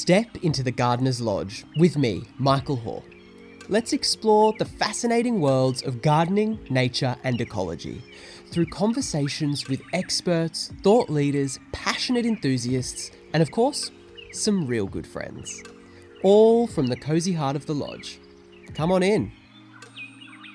Step into the Gardener's Lodge with me, Mykal. Let's explore the fascinating worlds of gardening, nature and ecology through conversations with experts, thought leaders, passionate enthusiasts and of course, some real good friends. All from the cosy heart of the lodge. Come on in.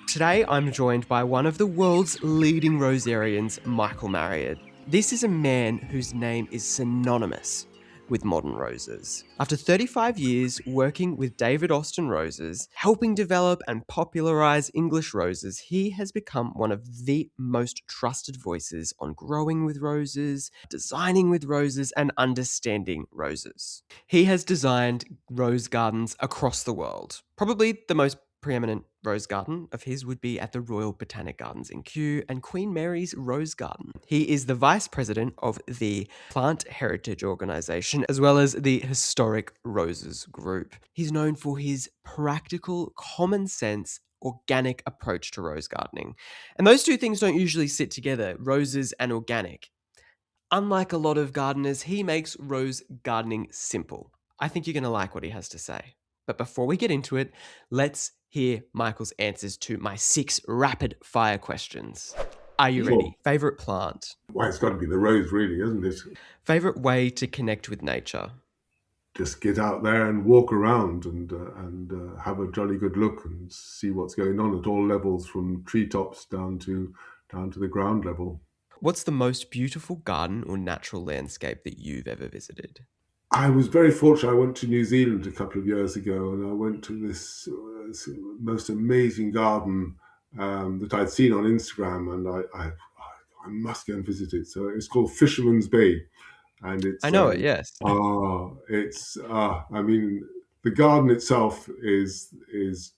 Today I'm joined by one of the world's leading rosarians, Michael Marriott. This is a man whose name is synonymous with modern roses. After 35 years working with David Austin roses, helping develop and popularise English roses, he has become one of the most trusted voices on growing with roses, designing with roses, and understanding roses. He has designed rose gardens across the world. Probably the most preeminent rose garden of his would be at the Royal Botanic Gardens in Kew and Queen Mary's Rose Garden. He is the vice president of the Plant Heritage Organisation as well as the Historic Roses Group. He's known for his practical, common sense, organic approach to rose gardening. And those two things don't usually sit together, roses and organic. Unlike a lot of gardeners, he makes rose gardening simple. I think you're going to like what he has to say. But before we get into it, let's hear Michael's answers to my 6 rapid fire questions. Are you ready? Favorite plant? Well, it's got to be the rose, really, isn't it? Favorite way to connect with nature? Just get out there and walk around and have a jolly good look and see what's going on at all levels, from treetops down to the ground level. What's the most beautiful garden or natural landscape that you've ever visited? I was very fortunate. I went to New Zealand a couple of years ago, and I went to this most amazing garden that I'd seen on Instagram, and I must go and visit it. So it's called Fisherman's Bay, and it's I know it, yes. I mean, the garden itself is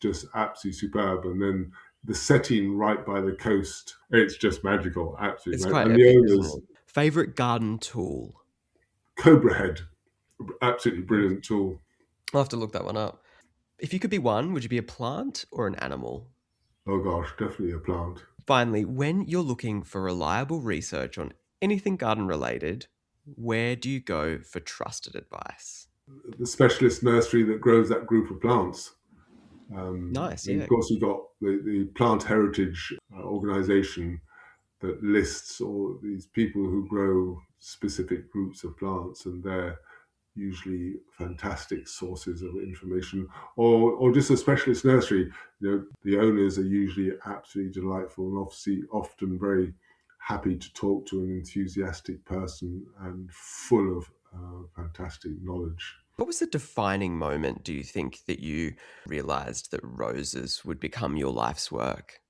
just absolutely superb, and then the setting right by the coast, it's just magical, absolutely. It's magical. quite And epic, the isn't owners, it? Favorite garden tool? Cobra Head, absolutely brilliant tool. I'll have to look that one up. If you could be one, would you be a plant or an animal? Oh gosh, definitely a plant. Finally, when you're looking for reliable research on anything garden related, where do you go for trusted advice? The specialist nursery that grows that group of plants. Nice, And yeah. of course, you've got the Plant Heritage Organisation that lists all these people who grow specific groups of plants, and they're usually fantastic sources of information. Or just a specialist nursery. You know, the owners are usually absolutely delightful and obviously often very happy to talk to an enthusiastic person and full of fantastic knowledge. What was the defining moment, do you think, that you realised that roses would become your life's work?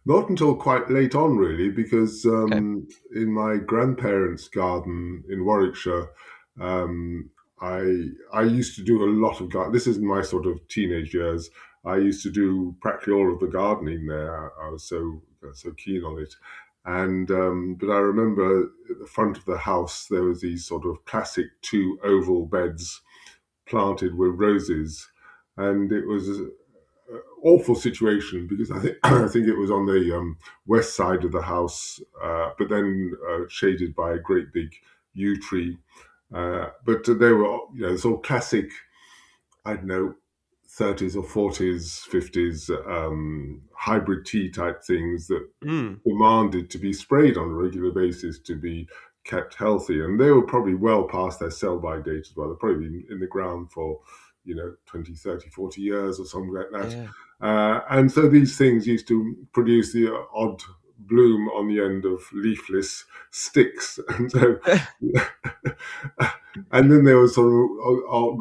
Not until quite late on, really, because Okay. in my grandparents' garden in Warwickshire, um, I used to do a lot of garden. This is my sort of teenage years. I used to do practically all of the gardening there. I was so keen on it, and but I remember at the front of the house there was these sort of classic 2 oval beds planted with roses, and it was awful situation because I think I think it was on the west side of the house, but then shaded by a great big yew tree. But they were, sort of classic, I don't know, 30s or 40s, 50s hybrid tea type things that demanded to be sprayed on a regular basis to be kept healthy. And they were probably well past their sell-by date as well. They're probably been in the ground for, 20, 30, 40 years or something like that. Yeah. And so these things used to produce the odd bloom on the end of leafless sticks. And so, and then there was sort of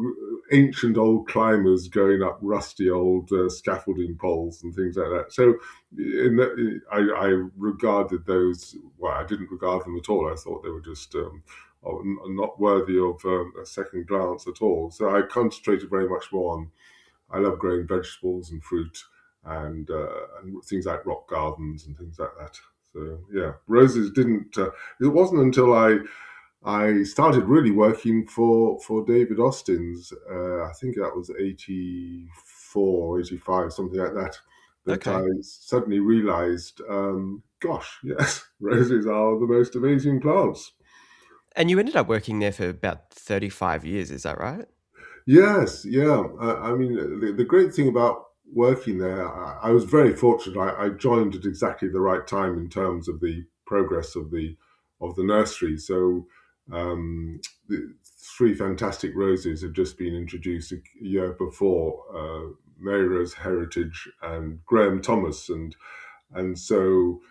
ancient old climbers going up rusty old scaffolding poles and things like that. So I regarded those, well, I didn't regard them at all. I thought they were just not worthy of a second glance at all. So I concentrated very much more on, I love growing vegetables and fruit and things like rock gardens and things like that. So yeah, roses didn't, it wasn't until I started really working for David Austin's, I think that was 84, 85, something like that, that Okay. I suddenly realized, gosh, yes, roses are the most amazing plants. And you ended up working there for about 35 years, is that right? Yes, yeah. I mean, the great thing about working there, I was very fortunate. I joined at exactly the right time in terms of the progress of the nursery. So, the three fantastic roses had just been introduced a year before, Mary Rose Heritage and Graham Thomas, and so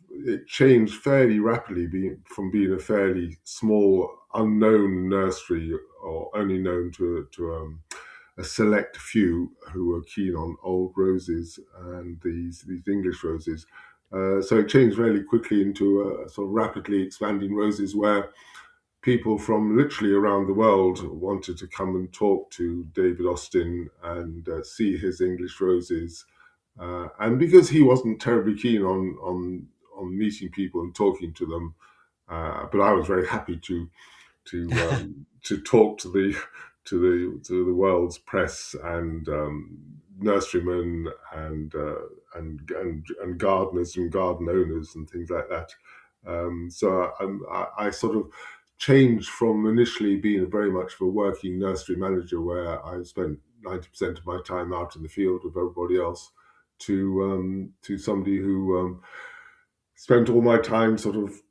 it changed fairly rapidly, from being a fairly small, unknown nursery, or only known to a select few who were keen on old roses and these English roses. So it changed fairly quickly into a sort of rapidly expanding roses, where people from literally around the world wanted to come and talk to David Austin and see his English roses. And because he wasn't terribly keen on meeting people and talking to them, but I was very happy to talk to the world's press and nurserymen and gardeners and garden owners and things like that. So I sort of changed from initially being very much of a working nursery manager, where I spent 90% of my time out in the field with everybody else, to somebody who spent all my time sort of,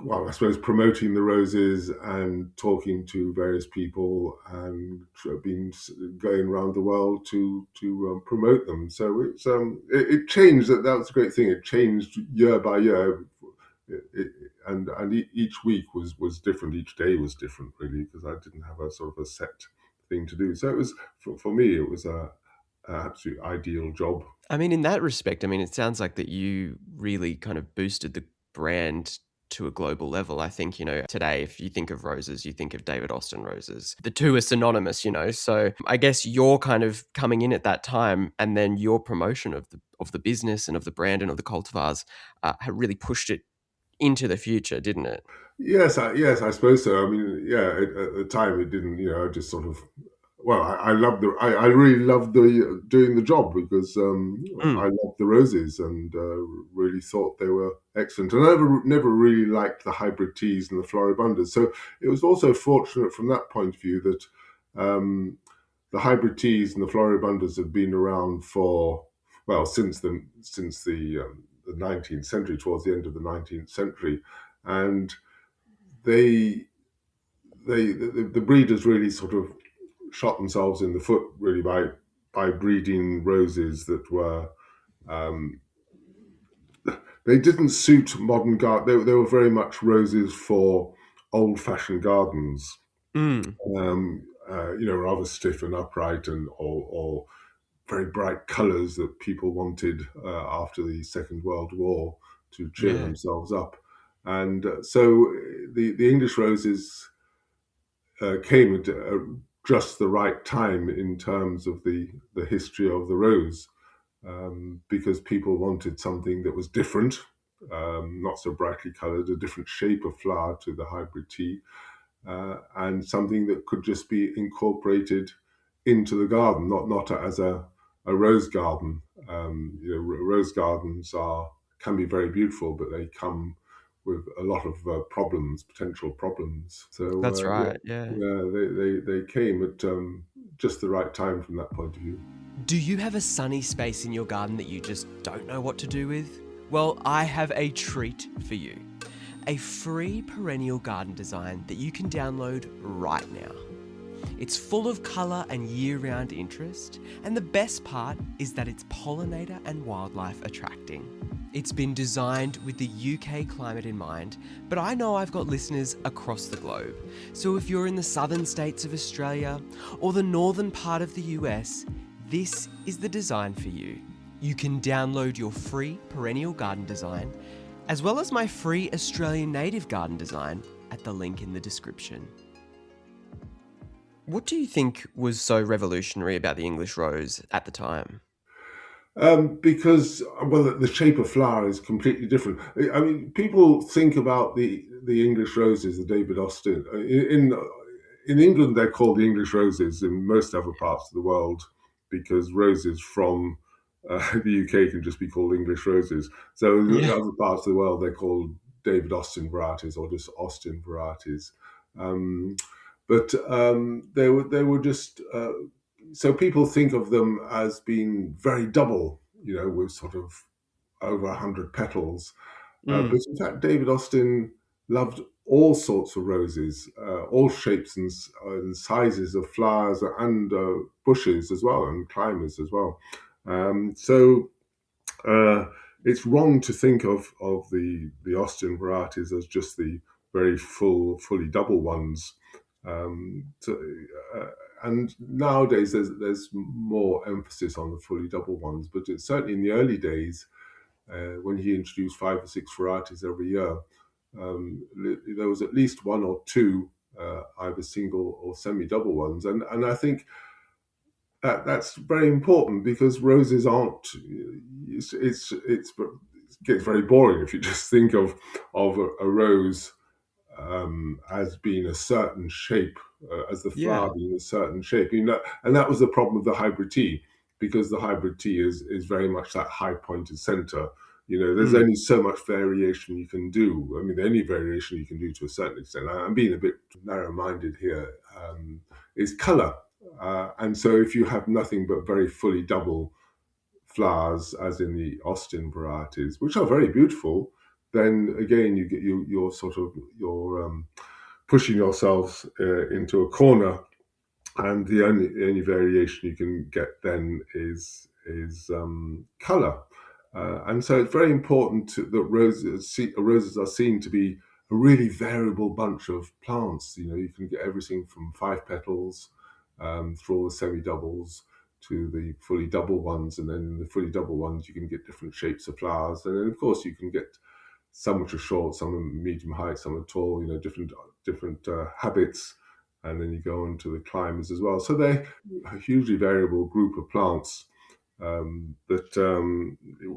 well, I suppose, promoting the roses and talking to various people, and been going around the world to promote them. So it changed. That was a great thing. It changed year by year. It, and each week was different. Each day was different, really, because I didn't have a sort of a set thing to do. So it was, for me, it was a absolute ideal job. I mean, in that respect, I mean, it sounds like that you really kind of boosted the brand to a global level. I think, today, if you think of roses, you think of David Austin roses. The two are synonymous, So I guess you're kind of coming in at that time, and then your promotion of the business and of the brand and of the cultivars have really pushed it into the future, didn't it? Yes, I suppose so. I mean, yeah, at the time it didn't. I just sort of. Well, I really loved the doing the job, because I Mm, loved the roses, and really thought they were excellent. And I never really liked the hybrid teas and the floribundas. So it was also fortunate from that point of view that um, the hybrid teas and the floribundas have been around for, well, since the 19th century, towards the end of the 19th century, and they the breeders really sort of shot themselves in the foot, really, by breeding roses that were, um, they didn't suit modern garden. They were very much roses for old fashioned gardens, mm, rather stiff and upright, or very bright colours that people wanted after the Second World War to cheer yeah, themselves up. And so the English roses came at just the right time in terms of the history of the rose, because people wanted something that was different, not so brightly coloured, a different shape of flower to the hybrid tea, and something that could just be incorporated into the garden, not as a rose garden. Rose gardens can be very beautiful, but they come with a lot of potential problems. So that's right. Yeah. yeah, they came at just the right time from that point of view. Do you have a sunny space in your garden that you just don't know what to do with? Well, I have a treat for you. A free perennial garden design that you can download right now. It's full of colour and year-round interest, and the best part is that it's pollinator and wildlife attracting. It's been designed with the UK climate in mind, but I know I've got listeners across the globe. So if you're in the southern states of Australia or the northern part of the US, this is the design for you. You can download your free perennial garden design, as well as my free Australian native garden design, at the link in the description. What do you think was so revolutionary about the English rose at the time? Because, well, the shape of flower is completely different. I mean, people think about the English roses, the David Austin. In England, they're called the English roses. In most other parts of the world, because roses from the UK can just be called English roses. So in Yeah. other parts of the world, they're called David Austin varieties, or just Austin varieties. Um, but they were just so people think of them as being very double, with sort of over 100 petals. But Mm. in fact, David Austin loved all sorts of roses, all shapes and sizes of flowers and bushes as well, and climbers as well. So uh, it's wrong to think of the Austin varieties as just the very fully double ones. So, uh, and nowadays there's more emphasis on the fully double ones, but it's certainly in the early days when he introduced 5 or 6 varieties every year, there was at least one or two either single or semi-double ones, and I think that's very important because roses aren't. It gets very boring if you just think of a rose as being a certain shape, as the flower Yeah. being a certain shape. And that was the problem with the hybrid tea, because the hybrid tea is very much that high pointed center. There's Mm. only so much variation you can do. I mean, any variation you can do to a certain extent. I'm being a bit narrow minded here. Is color. And so if you have nothing but very fully double flowers, as in the Austin varieties, which are very beautiful, then again you're sort of you're pushing yourselves into a corner, and the only variation you can get then is color. And so it's very important that roses are seen to be a really variable bunch of plants. You can get everything from 5 petals through all the semi-doubles to the fully double ones, and then in the fully double ones you can get different shapes of flowers, and then of course you can get some which are short, some are medium height, some are tall. Different habits, and then you go on to the climbers as well. So they're a hugely variable group of plants that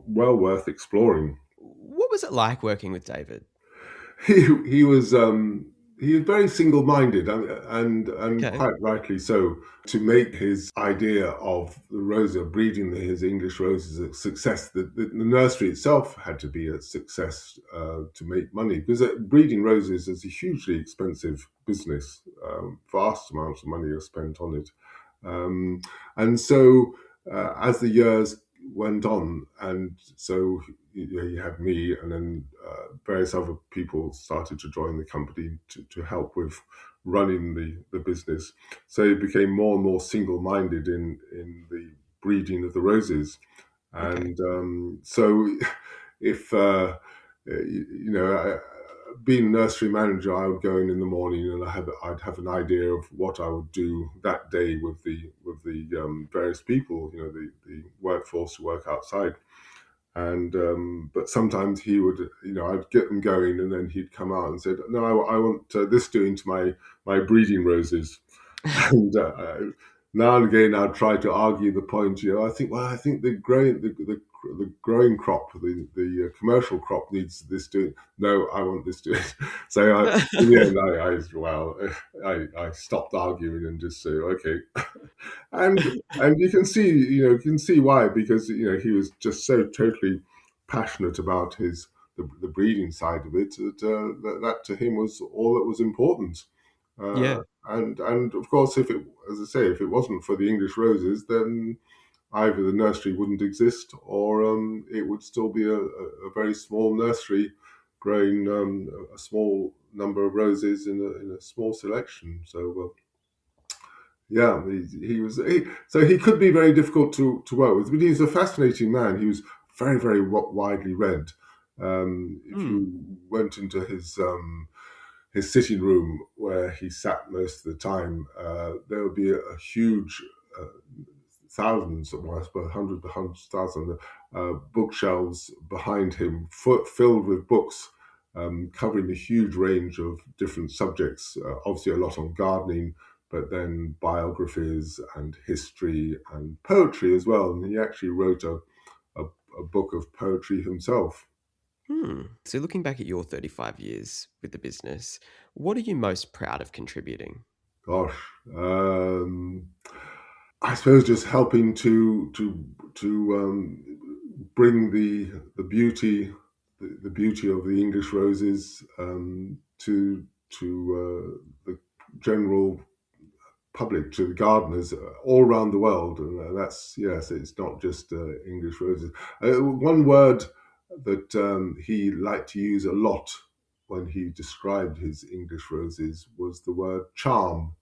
well worth exploring. What was it like working with David? He was very single-minded, and Okay. quite rightly so, to make his idea of the rosa breeding his English roses a success. The nursery itself had to be a success to make money, because breeding roses is a hugely expensive business. Vast amounts of money are spent on it. Um, and so, as the years went on, and so you had me, and then various other people started to join the company to help with running the business. So he became more and more single-minded in the breeding of the roses. Okay. And so if being nursery manager, I would go in the morning, and I'd have an idea of what I would do that day with the various people, the workforce who work outside. And but sometimes he would, I'd get them going, and then he'd come out and said, "No, I want this doing to my breeding roses." And now and again, I'd try to argue the point. I think the growing crop, the commercial crop needs this doing. No, I want this doing. So in the end, I stopped arguing and just say, okay. And you can see why, because he was just so totally passionate about the breeding side of it, that to him was all that was important. Yeah. And of course, as I say, if it wasn't for the English roses, then either the nursery wouldn't exist, or it would still be a very small nursery growing a small number of roses in a small selection. So yeah, so he could be very difficult to work with, but he's a fascinating man. He was very, very widely read. If Mm. you went into his sitting room where he sat most of the time, there would be a huge uh, thousands, well, I suppose hundreds, thousands bookshelves behind him, filled with books covering a huge range of different subjects. Obviously, a lot on gardening, but then biographies and history and poetry as well. And he actually wrote a, a book of poetry himself. Hmm. So, looking back at your 35 years with the business, what are you most proud of contributing? Gosh, um, I suppose just helping to bring the beauty the beauty of the English roses to the general public, to the gardeners all around the world. And that's, yes, it's not just English roses. One word that he liked to use a lot when he described his English roses was the word charm.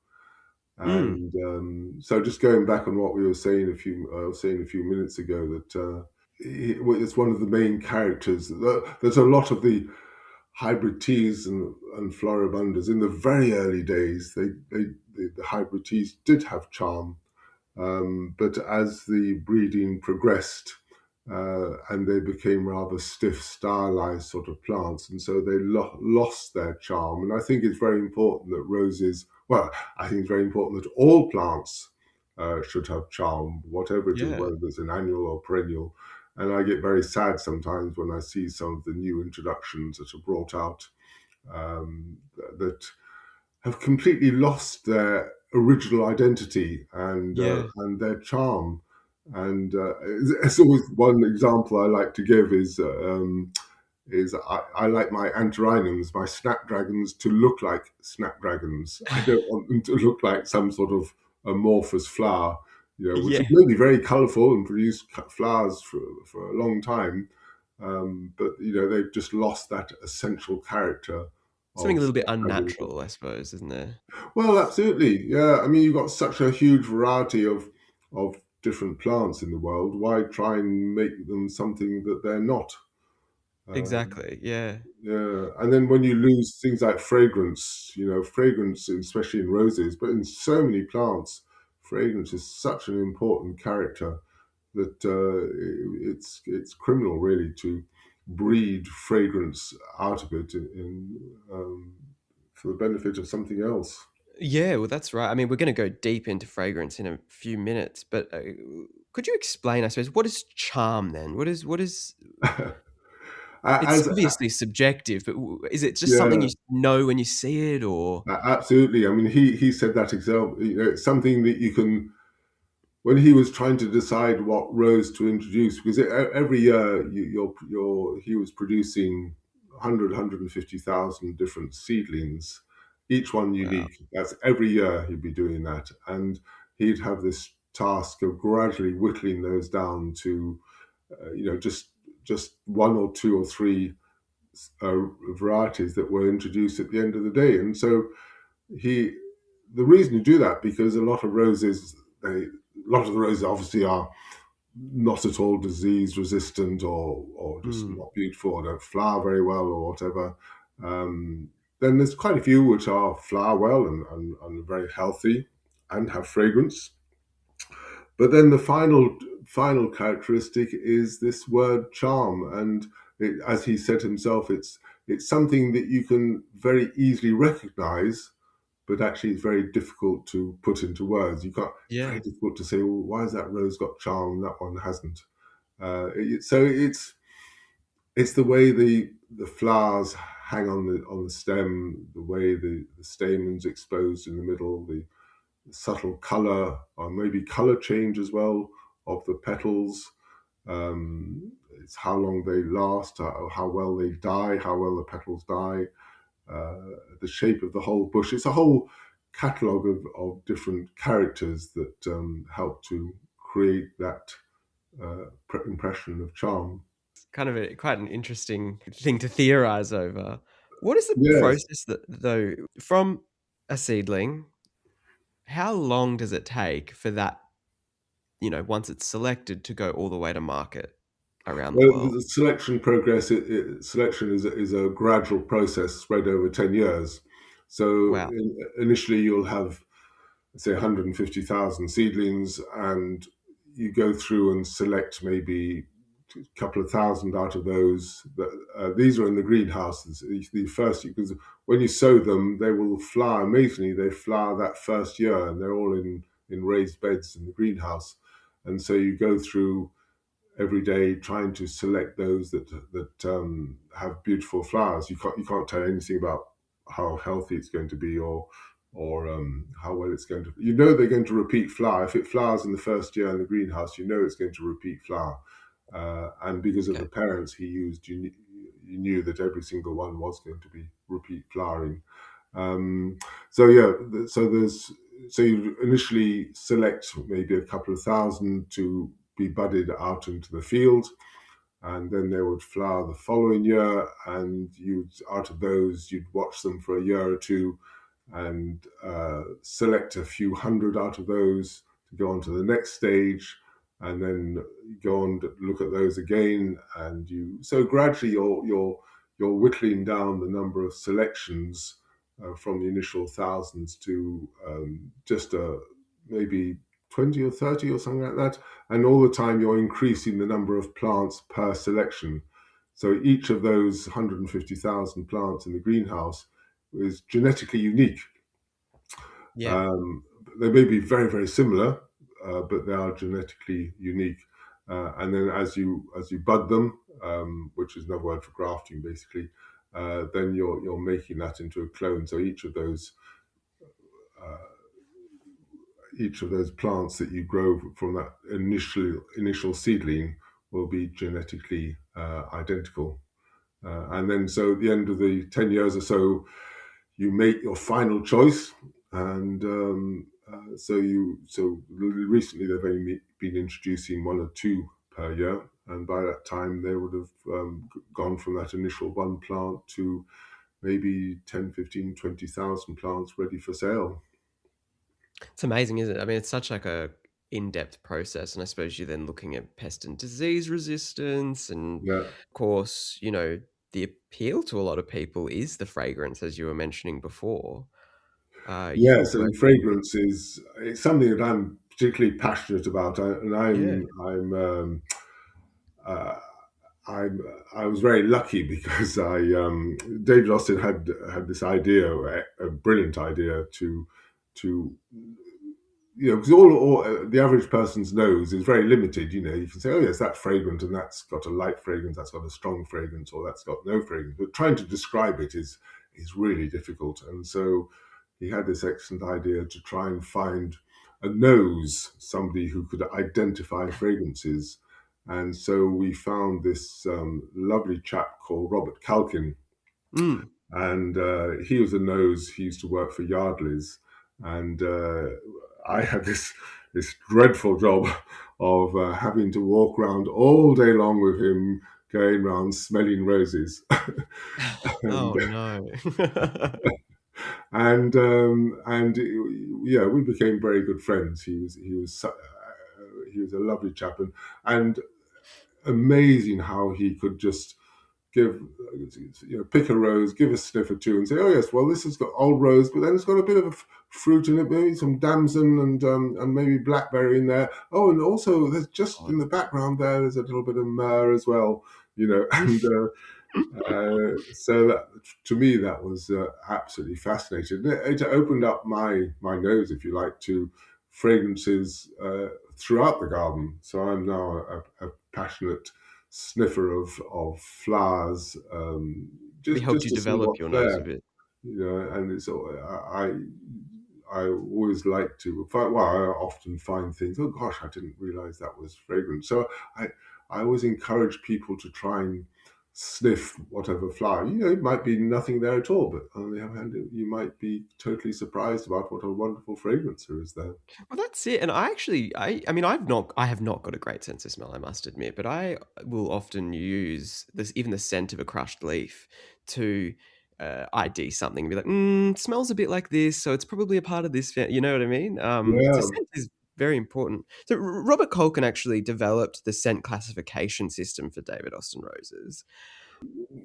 Mm. And so, just going back on what we were saying saying a few minutes ago, that it's one of the main characters. There's a lot of the hybrid teas and floribundas in the very early days. The hybrid teas did have charm, but as the breeding progressed, and they became rather stiff, stylized sort of plants, and so they lost their charm. And I think it's very important that roses, well, I think it's very important that all plants should have charm, whatever it is, Yeah. whether it's an annual or perennial. And I get very sad sometimes when I see some of the new introductions that are brought out, that have completely lost their original identity Yeah. and their charm. And it's always one example I like to give is I like my antirrhinums, my snapdragons, to look like snapdragons. I don't want them to look like some sort of amorphous flower, which Yeah. may be very colourful and produce flowers for a long time. But they've just lost that essential character Something of a little bit snapdragons. unnatural, I suppose, isn't there? Well, absolutely. Yeah. I mean, you've got such a huge variety of different plants in the world. Why try and make them something that they're not? Um, Exactly. Yeah. yeah. And then when you lose things like fragrance, fragrance, especially in roses, but in so many plants, fragrance is such an important character that it's criminal, really, to breed fragrance out of it for the benefit of something else. Yeah, well, that's right. I mean, we're gonna go deep into fragrance in a few minutes, but, could you explain, I suppose, what is charm then? What is it's As obviously subjective, but is it just something Yeah, you know when you see it or absolutely. I mean, he said that himself. It's something that you can, when he was trying to decide what rose to introduce, because every year he was producing 150,000 different seedlings, each one wow. unique. That's every year he'd be doing that, and he'd have this task of gradually whittling those down to, just one or two or three uh, varieties that were introduced at the end of the day. And so he, the reason you do that, because a lot of the roses obviously are not at all disease resistant, or just Mm. not beautiful, or don't flower very well, or whatever. Um, then there's quite a few which are flower well and are very healthy and have fragrance. But then the final characteristic is this word charm, and as he said himself, it's something that you can very easily recognize, but actually it's very difficult to put into words. You can't. It's very Yeah. difficult to say, well, why has that rose got charm and that one hasn't? So it's the way the flowers hang on the stem, the way the stamens exposed in the middle, the subtle color, or maybe color change as well, of the petals. It's how long they last, how well they die, how well the petals die, uh, the shape of the whole bush. It's a whole catalogue of different characters that help to create that impression of charm. It's kind of quite an interesting thing to theorize over. What is the Yes. process that though from a seedling, how long does it take for that, once it's selected to go all the way to market around the Well, world? the selection progress, selection is a gradual process spread over 10 years. So Wow. initially you'll have, say, 150,000 seedlings, and you go through and select maybe a couple of thousand out of those. These are in the greenhouses. The first, because when you sow them, they will flower amazingly. They flower that first year, and they're all in raised beds in the greenhouse. And so you go through every day trying to select those that have beautiful flowers. You can't tell anything about how healthy it's going to be, or how well it's going to. They're going to repeat flower. If it flowers in the first year in the greenhouse, it's going to repeat flower. And because of Okay. the parents he used, you knew that every single one was going to be repeat flowering. Um, so yeah, so you initially select maybe a couple of thousand to be budded out into the field, and then they would flower the following year, and you'd out of those you'd watch them for a year or two, and select a few hundred out of those to go on to the next stage, and then go on to look at those again, and you so gradually you're whittling down the number of selections from the initial thousands to just maybe 20 or 30 or something like that, and all the time you're increasing the number of plants per selection. So each of those 150,000 plants in the greenhouse is genetically unique. Yeah. Um, they may be very, very similar, but they are genetically unique. And then as you bud them, which is another word for grafting, basically, then you're making that into a clone. So uh, each of those plants that you grow from that initial seedling will be genetically identical. And then, so at the end of the 10 years or so, you make your final choice. And so recently they've only been introducing one or two per year. And by that time, they would have gone from that initial one plant to maybe 10, 15, 20,000 plants ready for sale. It's amazing, isn't it? I mean, it's such like a in-depth process, and I suppose you're then looking at pest and disease resistance, and Yeah. of course, you know, the appeal to a lot of people is the fragrance, as you were mentioning before. You Yes, work and with fragrance is it's something that I'm particularly passionate about, and yeah. uh, I'm I was very lucky because I David Austin had this idea, a brilliant idea to because the average person's nose is very limited. You can say, oh yes, that's fragrant, and that's got a light fragrance, that's got a strong fragrance, or that's got no fragrance. But trying to describe it is really difficult. And so he had this excellent idea to try and find a nose, somebody who could identify fragrances. And so we found this lovely chap called Robert Calkin, Mm. and he was a nose. He used to work for Yardley's, and I had this dreadful job of having to walk around all day long with him, going around smelling roses, and Oh, no. and yeah, we became very good friends. He was a lovely chap, and amazing how he could just give pick a rose, give a sniff or two, and say, oh yes, well this has got old rose, but then it's got a bit of fruit in it, maybe some damson and maybe blackberry in there. Oh, and also there's just God. in the background there's a little bit of myrrh as well, and so that to me that was absolutely fascinating. It opened up my nose, if you like, to fragrances throughout the garden. So I'm now a passionate sniffer of flowers, Probably helped just you to see develop what's your nose a there. bit. And it's I always like to find. Well, I often find things. Oh gosh, I didn't realize that was fragrant. So I I always encourage people to try and sniff whatever flower. It might be nothing there at all, but on the other hand, you might be totally surprised about what a wonderful fragrance there is there. Well, that's it, and I mean, I have not got a great sense of smell, I must admit, but I will often use this even the scent of a crushed leaf to, ID something and be like, smells a bit like this, so it's probably a part of this you know what I mean? So Yeah. scent is very important. So Robert Colkin actually developed the scent classification system for David Austin roses.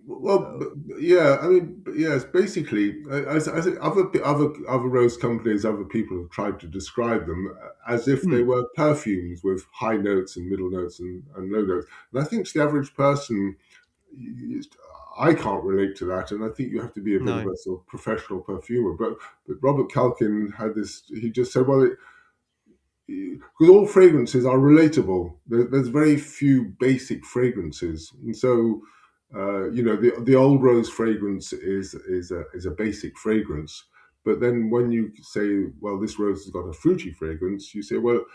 Well, Uh, yeah, I mean, yes, basically, I think other rose companies, other people have tried to describe them as if they mm, were perfumes with high notes and middle notes and low notes. And I think to the average person, y- I can't relate to that, and I think you have to be a bit of no, a sort of professional perfumer. But Robert Calkin had this. He just said, well, because all fragrances are relatable. There's very few basic fragrances, and so the old rose fragrance is a basic fragrance. But then when you say, well, this rose has got a fruity fragrance, you say, well,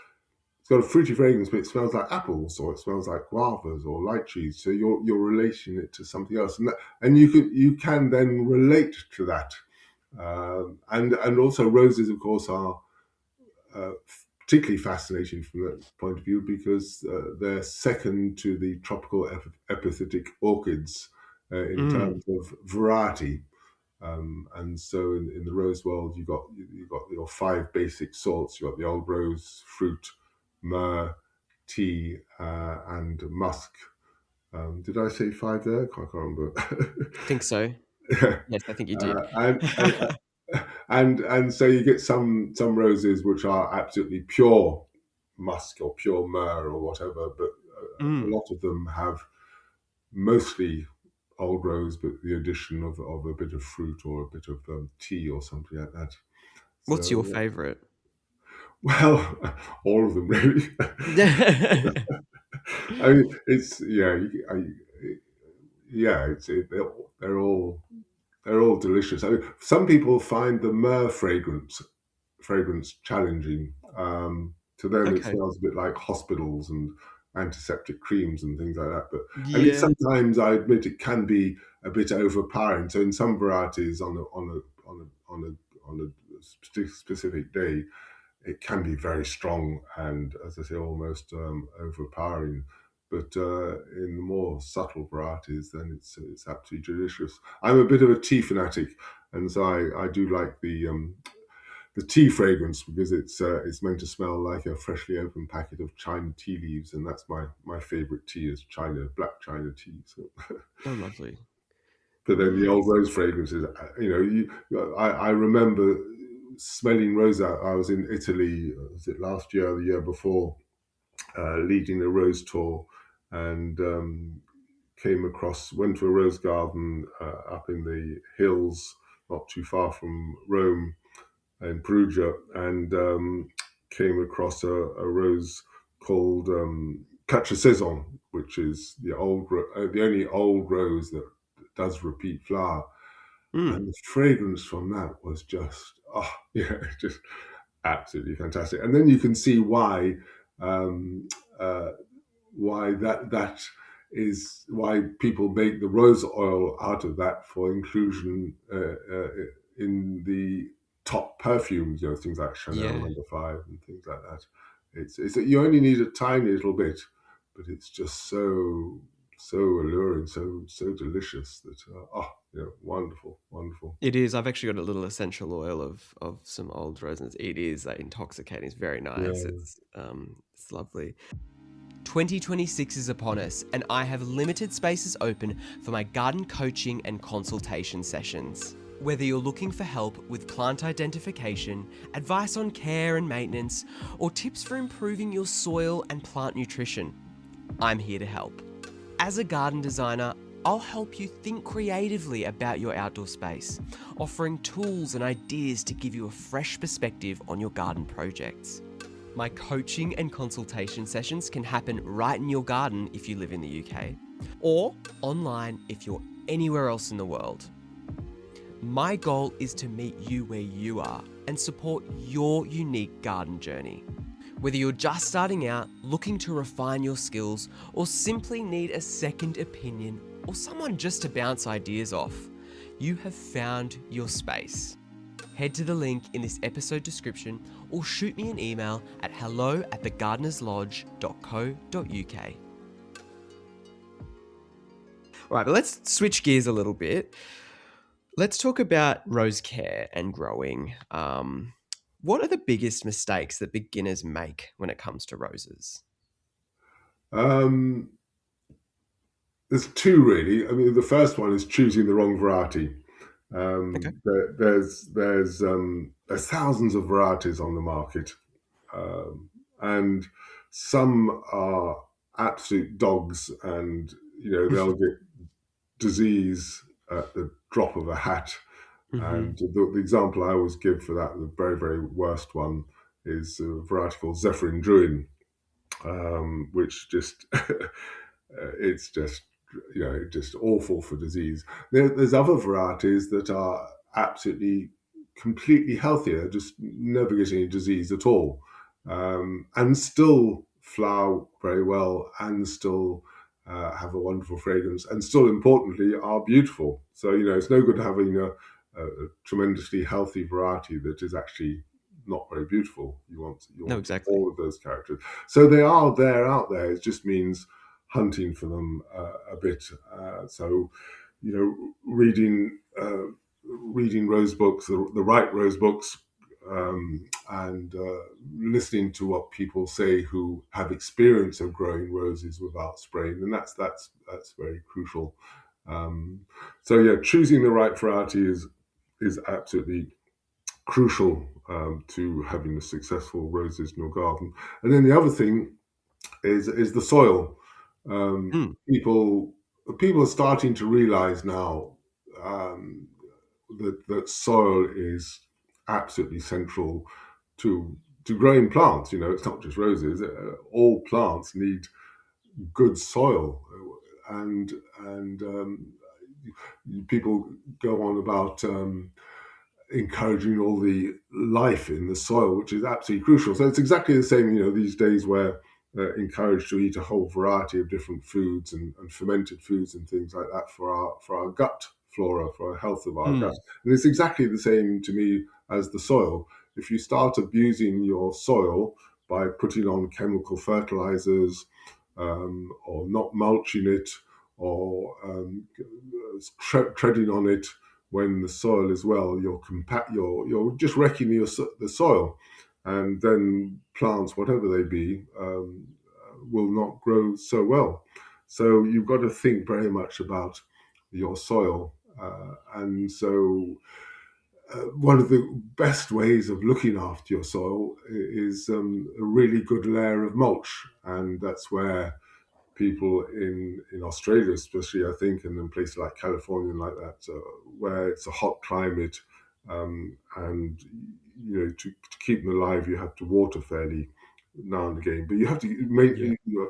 it's got a fruity fragrance, but it smells like apples, or it smells like guavas or lychees. So you're relating it to something else, and you can then relate to that. And also roses, of course, are uh, particularly fascinating from that point of view because they're second to the tropical epiphytic orchids in Mm. terms of variety. And so in the rose world, you got your five basic sorts. You got the old rose, fruit, myrrh, tea, and musk. Did I say five there? I can't remember. I think so. Yes, I think you did. And so you get some roses which are absolutely pure musk or pure myrrh or whatever, but a Mm. lot of them have mostly old rose, but the addition of a bit of fruit or a bit of tea or something like that. What's your So, favorite? well, all of them really. I mean, it's yeah, yeah, they're all delicious. I mean, some people find the myrrh fragrance challenging. To them, it Okay. smells a bit like hospitals and antiseptic creams and things like that. But and it Yeah. sometimes, I admit, it can be a bit overpowering. So in some varieties, on a specific day, it can be very strong and, as I say, almost overpowering. But in the more subtle varieties, then it's absolutely delicious. I'm a bit of a tea fanatic, and so I do like the tea fragrance because it's meant to smell like a freshly opened packet of China tea leaves, and that's my favorite tea is black China tea. So, Oh, lovely. but then the old Nice. rose fragrances, I remember smelling rose out. I was in Italy, was it last year or the year before, leading a rose tour, and went to a rose garden up in the hills, not too far from Rome, in Perugia, and came across a rose called Catrasaison, which is the only old rose that does repeat flower. And Mm. the fragrance from that was just, oh, yeah, just absolutely fantastic. And then you can see um, uh, why that is why people make the rose oil out of that for inclusion in the top perfumes, things like Chanel Yeah. No. 5 and things like that. It's that you only need a tiny little bit, but it's just so alluring, so delicious that wonderful, wonderful. It is. I've actually got a little essential oil of some old roses. It is intoxicating. It's very nice. Yeah. It's lovely. 2026 is upon us, and I have limited spaces open for my garden coaching and consultation sessions. Whether you're looking for help with plant identification, advice on care and maintenance, or tips for improving your soil and plant nutrition, I'm here to help. As a garden designer, I'll help you think creatively about your outdoor space, offering tools and ideas to give you a fresh perspective on your garden projects. My coaching and consultation sessions can happen right in your garden if you live in the UK, or online if you're anywhere else in the world. My goal is to meet you where you are and support your unique garden journey. Whether you're just starting out, looking to refine your skills, or simply need a second opinion or someone just to bounce ideas off, you have found your space. Head to the link in this episode description or shoot me an email at hello@thegardenerslodge.co.uk. All right, but let's switch gears a little bit. Let's talk about rose care and growing. What are the biggest mistakes that beginners make when it comes to roses? Um, there's two really. I mean, the first one is choosing the wrong variety. Okay. There's thousands of varieties on the market, and some are absolute dogs, and they'll get disease at the drop of a hat. Mm-hmm. And the example I always give for that, the very very worst one, is a variety called Zephyrin Druin, which just it's just just awful for disease. There's other varieties that are absolutely completely healthier, just never get any disease at all, and still flower very well, and still have a wonderful fragrance, and still importantly are beautiful. So it's no good having a tremendously healthy variety that is actually not very beautiful. You No, want exactly. all of those characters. So they are there out there. It just means hunting for them a bit. So you know, reading rose books, the right rose books, and listening to what people say who have experience of growing roses without spraying, and that's very crucial. Um, so yeah, choosing the right variety is absolutely crucial to having a successful roses in your garden. And then the other thing is the soil. Mm, People are starting to realize now um, that soil is absolutely central to growing plants. You know, it's not just roses. All plants need good soil, and people go on about encouraging all the life in the soil, which is absolutely crucial. So it's exactly the same, you know, these days where encouraged to eat a whole variety of different foods and fermented foods and things like that for our gut flora, for our health of our gut. mm, And it's exactly the same to me as the soil. If you start abusing your soil by putting on chemical fertilizers or not mulching it or treading on it when the soil is well, you're just wrecking the soil, and then plants, whatever they be, will not grow so well. So you've got to think very much about your soil, and so one of the best ways of looking after your soil is a really good layer of mulch, and that's where people in Australia, especially, I think, and in places like California and like that, where it's a hot climate, and you know, to keep them alive, you have to water fairly now and again. But you have to yeah.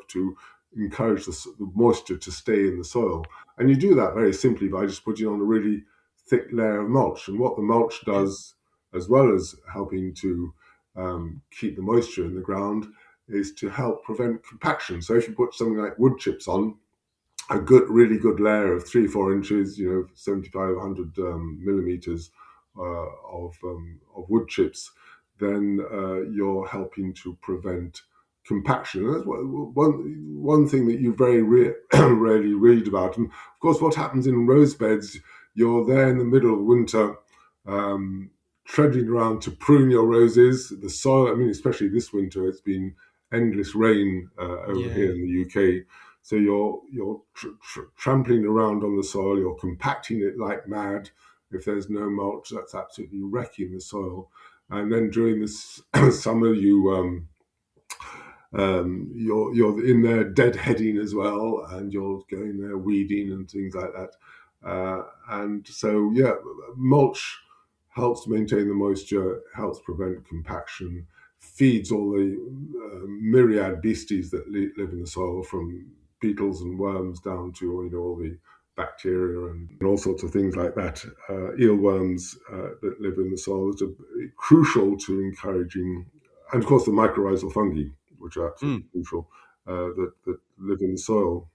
encourage the moisture to stay in the soil, and you do that very simply by just putting on a really thick layer of mulch. And what the mulch Yeah. does, as well as helping to keep the moisture in the ground, is to help prevent compaction. So if you put something like wood chips on, a really good layer of 3-4 inches, you know, 75, 100 millimeters of wood chips, then you're helping to prevent compaction. And that's one thing that you very rarely read about. And of course, what happens in rose beds, you're there in the middle of winter, um, treading around to prune your roses. The soil, I mean, especially this winter, it's been endless rain over here Yeah. in the UK. So you're trampling around on the soil, you're compacting it like mad. If there's no mulch, that's absolutely wrecking the soil. And then during this summer, you're in there deadheading as well, and you're going there weeding and things like that. And so, yeah, mulch helps maintain the moisture, helps prevent compaction, feeds all the myriad beasties that live in the soil, from beetles and worms down to, you know, all the bacteria and all sorts of things like that. Eelworms that live in the soil is crucial to encouraging, and of course the mycorrhizal fungi, which are absolutely Mm. crucial, that live in the soil.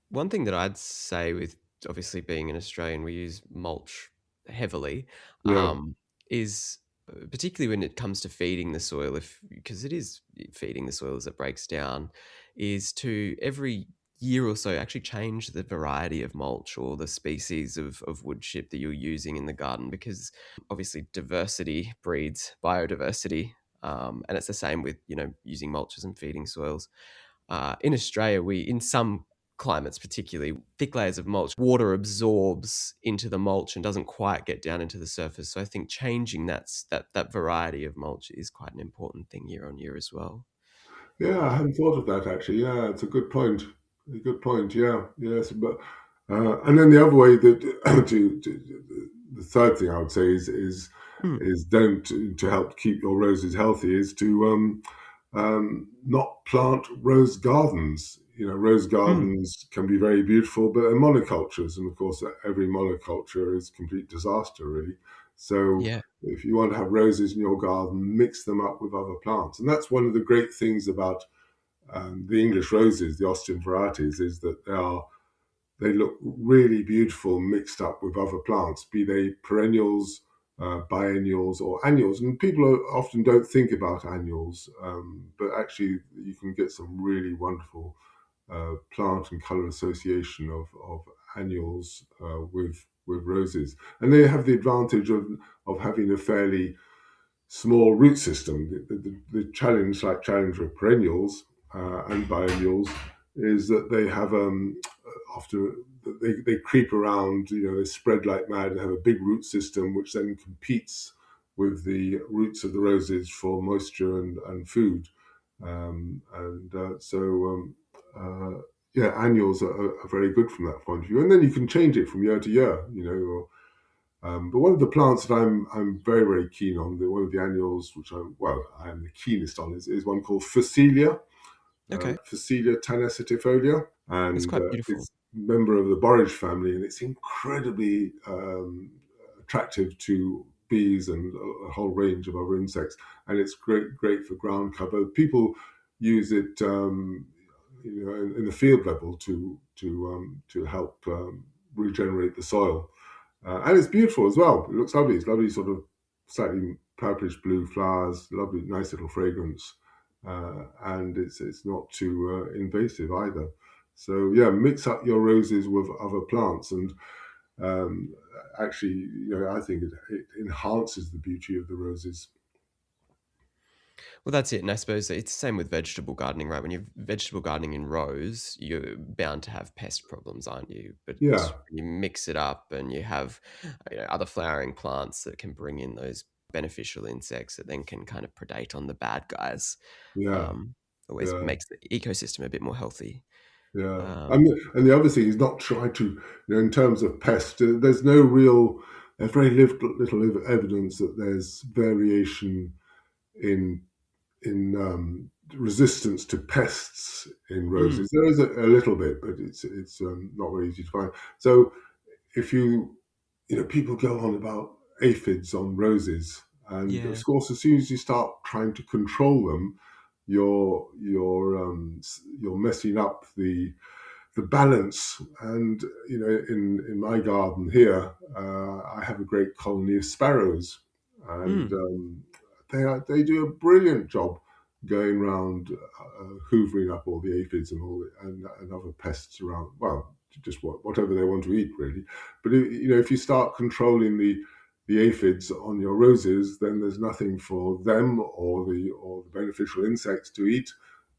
One thing that I'd say, with obviously being an Australian, we use mulch heavily, Yeah, is particularly when it comes to feeding the soil, if because it is feeding the soil as it breaks down, is to every year or so actually change the variety of mulch or the species of wood chip that you're using in the garden, because obviously diversity breeds biodiversity. And it's the same with, using mulches and feeding soils. In Australia, in some climates, particularly thick layers of mulch, water absorbs into the mulch and doesn't quite get down into the surface. So I think changing that variety of mulch is quite an important thing year on year as well. yeah, I Uh, hadn't thought of that actually. Yeah, it's a good point. A good point. Yeah, yes, but and then the other way that the third thing I would say mm, is don't to help keep your roses healthy is to not plant rose gardens. You know, rose mm, gardens can be very beautiful, but they're monocultures, and of course, every monoculture is a complete disaster, really. So, yeah. if you want to have roses in your garden, mix them up with other plants, and that's one of the great things about the English roses, the Austrian varieties, is that they are they look really beautiful mixed up with other plants, be they perennials, biennials, or annuals. And people often don't think about annuals, but actually you can get some really wonderful plant and color association of annuals with roses. And they have the advantage of having a fairly small root system. The challenge, like challenge with perennials and biennials, is that they have after they creep around, they spread like mad and have a big root system, which then competes with the roots of the roses for moisture and food. Yeah, annuals are very good from that point of view, and then you can change it from year to year. But one of the plants that I'm very very keen on, one of the annuals which I'm the keenest on is one called Phacelia, Okay, Phacelia tanacetifolia, that's and quite beautiful. it's a member of the borage family, and it's incredibly attractive to bees and a whole range of other insects, and it's great for ground cover. People use it, in the field level to help regenerate the soil, and it's beautiful as well. It looks lovely. It's lovely, sort of slightly purplish blue flowers, lovely, nice little fragrance, and it's not too invasive either. So yeah, mix up your roses with other plants, and um, actually, I think it enhances the beauty of the roses. Well, that's it. And I suppose it's the same with vegetable gardening, right? When you're vegetable gardening in rows, you're bound to have pest problems, aren't you? But Yeah, when you mix it up and you have other flowering plants that can bring in those beneficial insects that then can kind of predate on the bad guys, yeah, um, always yeah. makes the ecosystem a bit more healthy. Yeah, Um, and the other thing is not try to, in terms of pest, there's no real, there's very little evidence that there's variation in resistance to pests in mm, roses. There is a little bit, but it's not very easy to find. So if people go on about aphids on roses, and of yeah. course, as soon as you start trying to control them, you're messing up the balance. And in my garden here, I have a great colony of sparrows, and Mm, they do a brilliant job going around hoovering up all the aphids and other pests around. Well, just whatever they want to eat, really. But if you start controlling the aphids on your roses, then there's nothing for them or the beneficial insects to eat,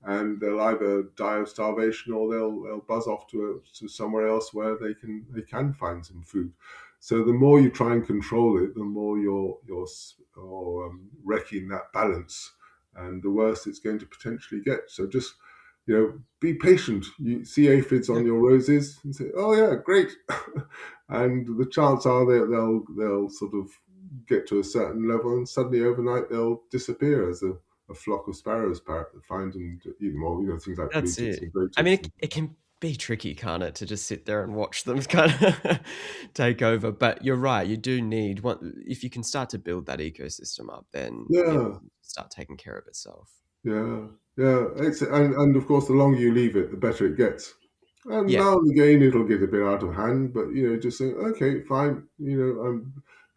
and they'll either die of starvation or they'll buzz off to somewhere else where they can find some food. So the more you try and control it, the more you're wrecking that balance, and the worse it's going to potentially get. So just be patient. You see aphids yeah. on your roses and say, "Oh yeah, great," and the chance are that they'll sort of get to a certain level, and suddenly overnight they'll disappear as a flock of sparrows find and eat them all. Things like blue That's tits it. and grey I mean, tits. it can be tricky, can't it, to just sit there and watch them kind of take over. But you're right. You do need one. If you can start to build that ecosystem up, then it Yeah, will start taking care of itself. yeah, yeah. And of course, the longer you leave it, the better it gets. And Yeah, now and again, it'll get a bit out of hand, but just say, okay, fine.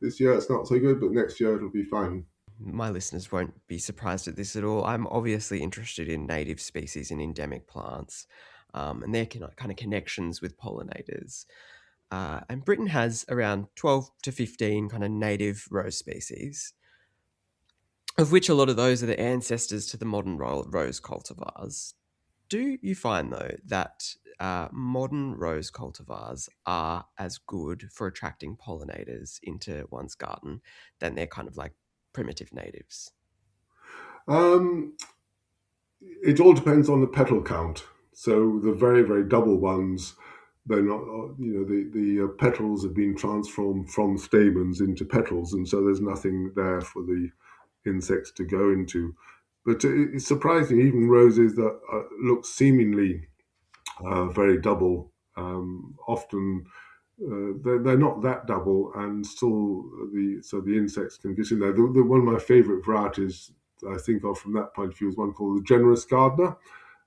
This year it's not so good, but next year it'll be fine. my listeners won't be surprised at this at all. I'm obviously interested in native species and endemic plants, and their kind of connections with pollinators. And Britain has around 12 to 15 kind of native rose species, of which a lot of those are the ancestors to the modern rose cultivars. Do you find, though, that modern rose cultivars are as good for attracting pollinators into one's garden than their kind of like primitive natives? Um, it all depends on the petal count. So the very, very double ones, they're not, the petals have been transformed from stamens into petals, and so there's nothing there for the insects to go into. But it's surprising, even roses that look seemingly very double, often they're not that double, and still the insects can get in there. One of my favourite varieties I think of from that point of view is one called the generous gardener,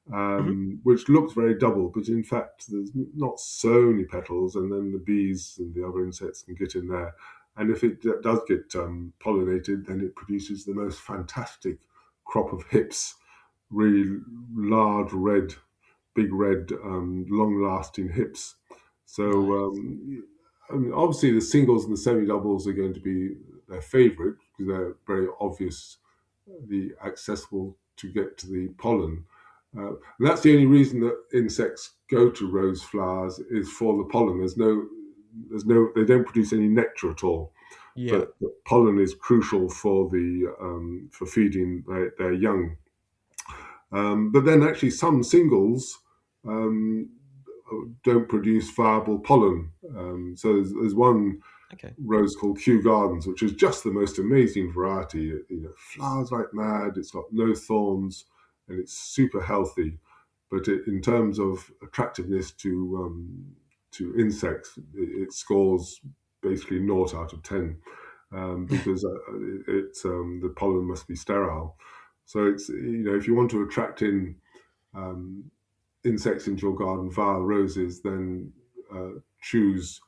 Hmm. which looks very double, but in fact there's not so many petals, and then the bees and the other insects can get in there. And if it does get pollinated, then it produces the most fantastic crop of hips, really large red, big red, long-lasting hips. So Nice. I mean, obviously the singles and the semi-doubles are going to be their favourite because they're very obviously accessible to get to the pollen. And that's the only reason that insects go to rose flowers is for the pollen. They don't produce any nectar at all. Yeah. But the pollen is crucial for for feeding their young. But then actually some singles um, don't produce viable pollen. So there's one Okay. rose called Kew Gardens, which is just the most amazing variety. It flowers like mad. It's got no thorns, and it's super healthy. But in terms of attractiveness to insects, it scores basically naught out of 10 because the pollen must be sterile. So it's if you want to attract in um, insects into your garden via roses, then choose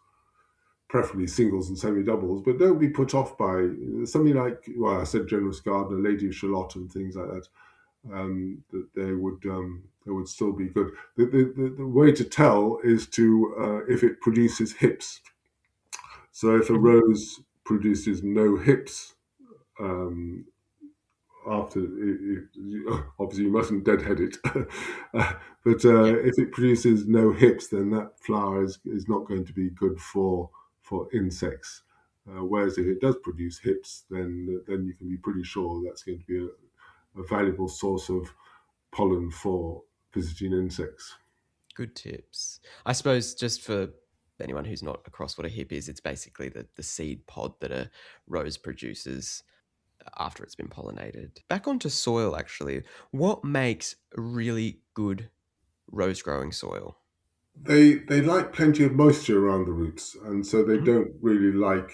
preferably singles and semi doubles, but don't be put off by something like, well, I said Generous Gardener, Lady of Shalott, and things like that. That they would still be good. The way to tell is to if it produces hips. So if a Hmm. rose produces no hips, um, after obviously you mustn't deadhead it, but Yep. if it produces no hips, then that flower is not going to be good for insects. Whereas if it does produce hips, then you can be pretty sure that's going to be a valuable source of pollen for visiting insects. Good tips. I suppose just for anyone who's not across what a hip is, it's basically the seed pod that a rose produces after it's been pollinated. Back onto soil, actually. What makes a really good rose growing soil? They like plenty of moisture around the roots, and so they Mhm. don't really like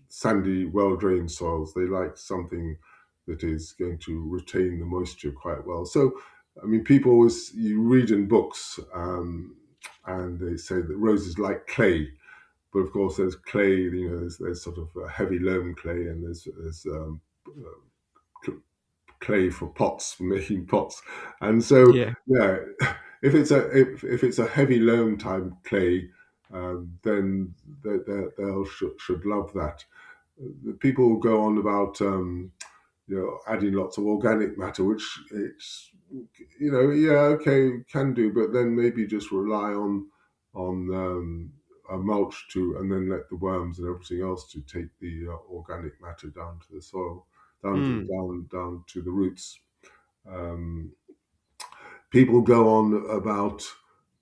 sandy, well drained soils. They like something that is going to retain the moisture quite well. So, I mean, people always you read in books, and they say that roses like clay, but of course there's clay. There's sort of a heavy loam clay, and there's clay for pots for making pots, and so Yeah. yeah, if it's a heavy loam type clay, then they'll should love that. People go on about adding lots of organic matter, which it's yeah, okay, can do, but then maybe just rely on a mulch to, and then let the worms and everything else to take the organic matter down to the soil, Mm. down to the roots. Um, People go on about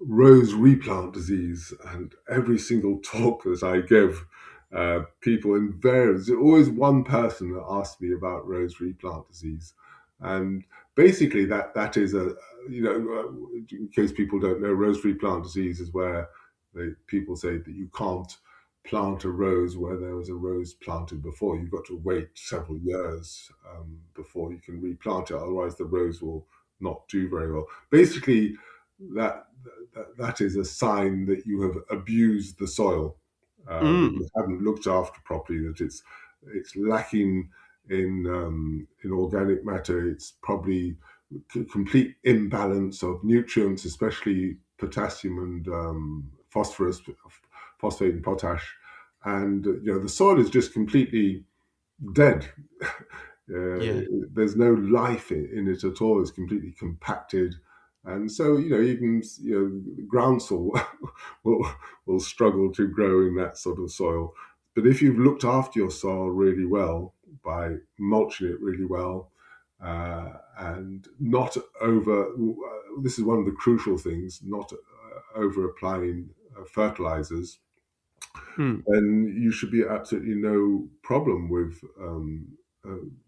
rose replant disease, and every single talk that I give, people invariably, there's always one person that asks me about rose replant disease, and basically that is in case people don't know, rose replant disease is where people say that you can't plant a rose where there was a rose planted before. You've got to wait several years before you can replant it, otherwise the rose will not do very well. Basically, that that is a sign that you have abused the soil, that Mm. you haven't looked after properly, that it's lacking in organic matter. It's probably complete imbalance of nutrients, especially potassium and phosphorus, phosphate and potash, and the soil is just completely dead. Yeah. There's no life in it at all. It's completely compacted, and so even groundsel will will struggle to grow in that sort of soil. But if you've looked after your soil really well by mulching it really well, and not over, this is one of the crucial things, not over applying fertilizers, Mm. then you should be absolutely no problem with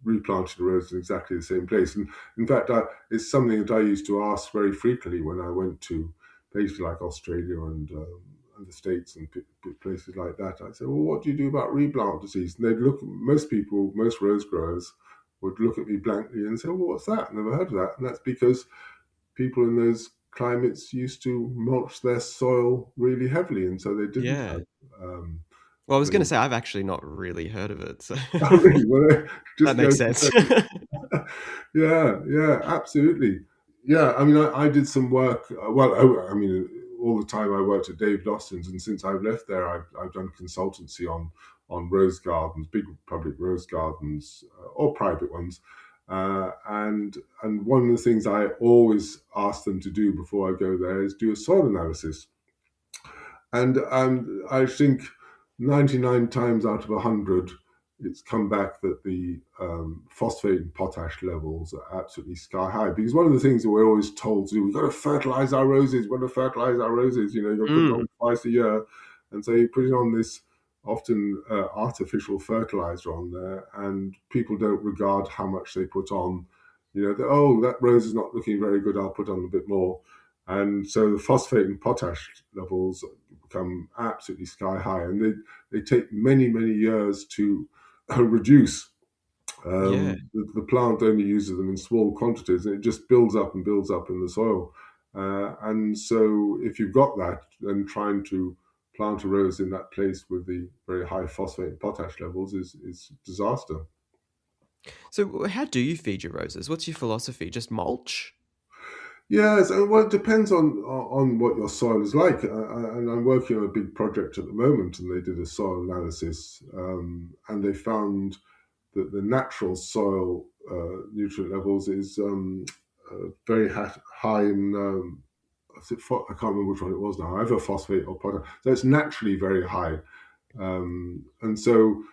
replanting the rose in exactly the same place. And in fact, it's something that I used to ask very frequently when I went to places like Australia and the States and places like that. I said, "Well, what do you do about replant disease?" And they'd look. Most people, most rose growers, would look at me blankly and say, "Well, what's that? Never heard of that." And that's because people in those climates used to mulch their soil really heavily, and so they didn't Yeah. have um, Well, I was going to the. say I've actually not really heard of it, so Oh, really? Well, that just go makes to sense. yeah, yeah, absolutely. Yeah, I mean, I did some work. I mean, all the time I worked at David Austin's, and since I've left there, I've done consultancy on rose gardens, big public rose gardens, or private ones. And one of the things I always ask them to do before I go there is do a soil analysis. And I think 99 times out of 100, it's come back that the phosphate and potash levels are absolutely sky high. Because one of the things that we're always told to do, we've got to fertilize our roses, we've got to fertilize our roses, you've got to put it Mm, on twice a year. And so you put it on this often artificial fertilizer on there, and people don't regard how much they put on. Oh, that rose is not looking very good, I'll put on a bit more. And so the phosphate and potash levels become absolutely sky high, and they take many, many years to reduce. yeah. The plant only uses them in small quantities, and it just builds up and builds up in the soil. And so, if you've got that, then trying to plant a rose in that place with the very high phosphate and potash levels is disaster. So how do you feed your roses? What's your philosophy? Just mulch? Yes, well, it depends on what your soil is like. And I'm working on a big project at the moment, and they did a soil analysis, and they found that the natural soil nutrient levels is very high in. I can't remember which one it was now, either phosphate or potash. So it's naturally very high, and so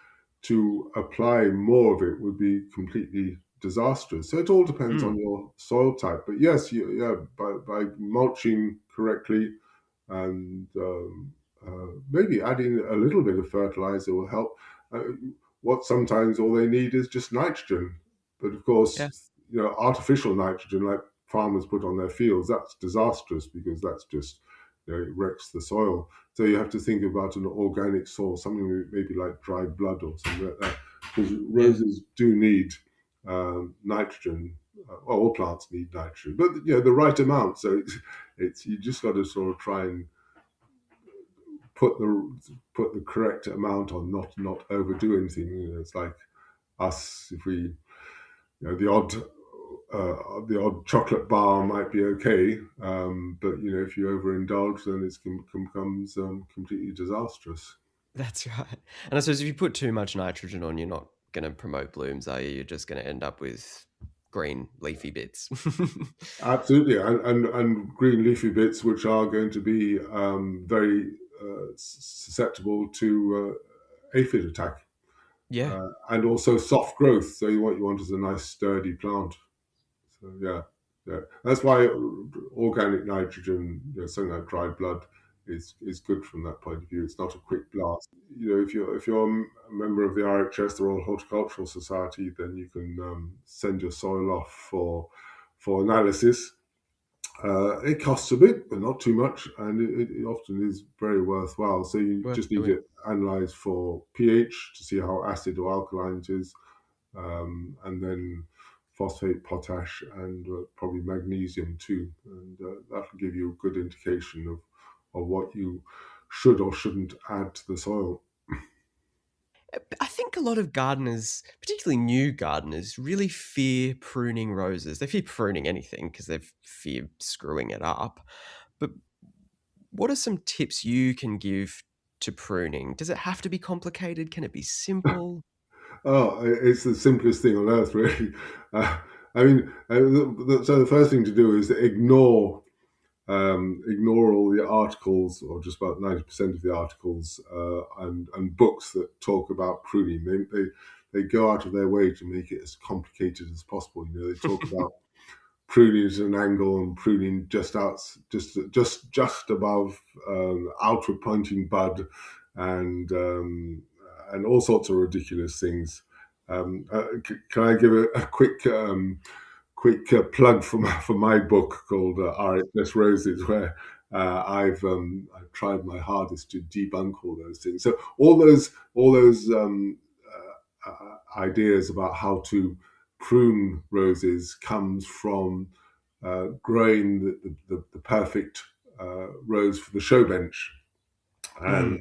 to apply more of it would be completely disastrous. So it all depends Mm, on your soil type. But yes, yeah, by mulching correctly and maybe adding a little bit of fertilizer will help. Uh, what sometimes all they need is just nitrogen, but of yeah. course, artificial nitrogen like farmers put on their fields, that's disastrous because that's just it wrecks the soil. So you have to think about an organic soil, something maybe like dried blood or something like that, because Yeah. roses do need nitrogen. Well, all plants need nitrogen, but the right amount. So it's you just got to sort of try and put the correct amount on, not overdo anything. It's like us if we the odd chocolate bar might be okay, but if you overindulge, then it becomes completely disastrous. That's right. And I suppose if you put too much nitrogen on, you're not going to promote blooms, are you? You're just going to end up with green leafy bits. Absolutely, and green leafy bits which are going to be very susceptible to aphid attack, Yeah. and also soft growth. So you want is a nice sturdy plant. So yeah, yeah. That's why organic nitrogen, something like dried blood, is good from that point of view. It's not a quick blast. If you're a member of the RHS, the Royal Horticultural Society, then you can send your soil off for analysis. It costs a bit, but not too much, and it often is very worthwhile. So you Worth just need doing. to analyze for pH to see how acid or alkaline it is, and then phosphate, potash, and probably magnesium too, and that'll give you a good indication of what you should or shouldn't add to the soil. I think a lot of gardeners, particularly new gardeners, really fear pruning roses. They fear pruning anything because they fear screwing it up. But what are some tips you can give to pruning? Does it have to be complicated? Can it be simple? Oh, it's the simplest thing on earth, really. Uh, I mean, so the first thing to do is ignore all the articles, or just about 90% of the articles and books that talk about pruning. They go out of their way to make it as complicated as possible. They talk about pruning at an angle and pruning just above outward pointing bud, and all sorts of ridiculous things. Can I give a quick plug for my book called RHS Roses, where I've tried my hardest to debunk all those things. So all those ideas about how to prune roses comes from growing the perfect rose for the show bench, Mm.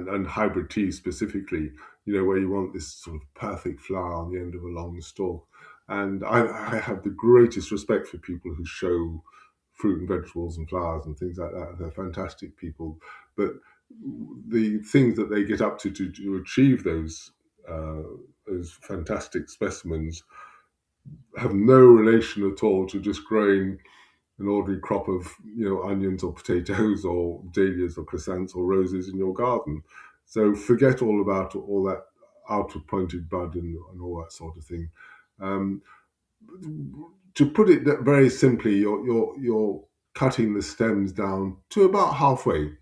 and hybrid tea specifically, where you want this sort of perfect flower on the end of a long stalk. And I have the greatest respect for people who show fruit and vegetables and flowers and things like that. They're fantastic people, but the things that they get up to achieve uh, those fantastic specimens have no relation at all to just growing an ordinary crop of onions or potatoes or dahlias or chrysanthemums or roses in your garden. So forget all about all that outward pointed bud and all that sort of thing. Um, to put it very simply, you're cutting the stems down to about halfway,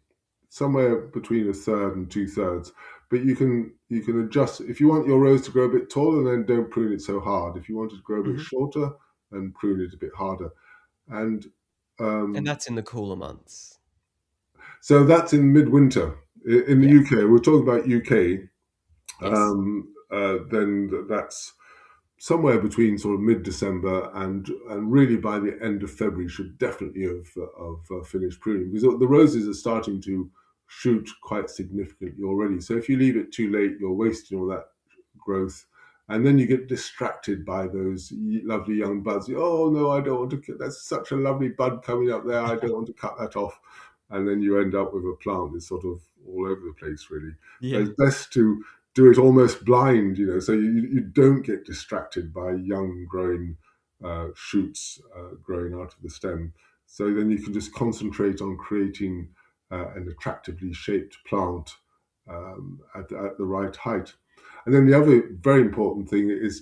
somewhere between a third and two thirds. But you can adjust if you want your rose to grow a bit taller, then don't prune it so hard. If you want it to grow a bit Hmm. shorter, then prune it a bit harder. And And um, that's in the cooler months. so that's in midwinter in the Yeah. UK. We're talking about UK. Yes. Then that's somewhere between sort of mid-December and really by the end of February should definitely have finished pruning, because the roses are starting to shoot quite significantly already. So if you leave it too late, you're wasting all that growth, and then you get distracted by those lovely young buds. Oh no, I don't want to. That's such a lovely bud coming up there. I don't want to cut that off, and then you end up with a plant that's sort of all over the place, really. So Yeah. it's best to do it almost blind, so you don't get distracted by young growing shoots growing out of the stem. So then you can just concentrate on creating an attractively shaped plant at the right height. And then the other very important thing is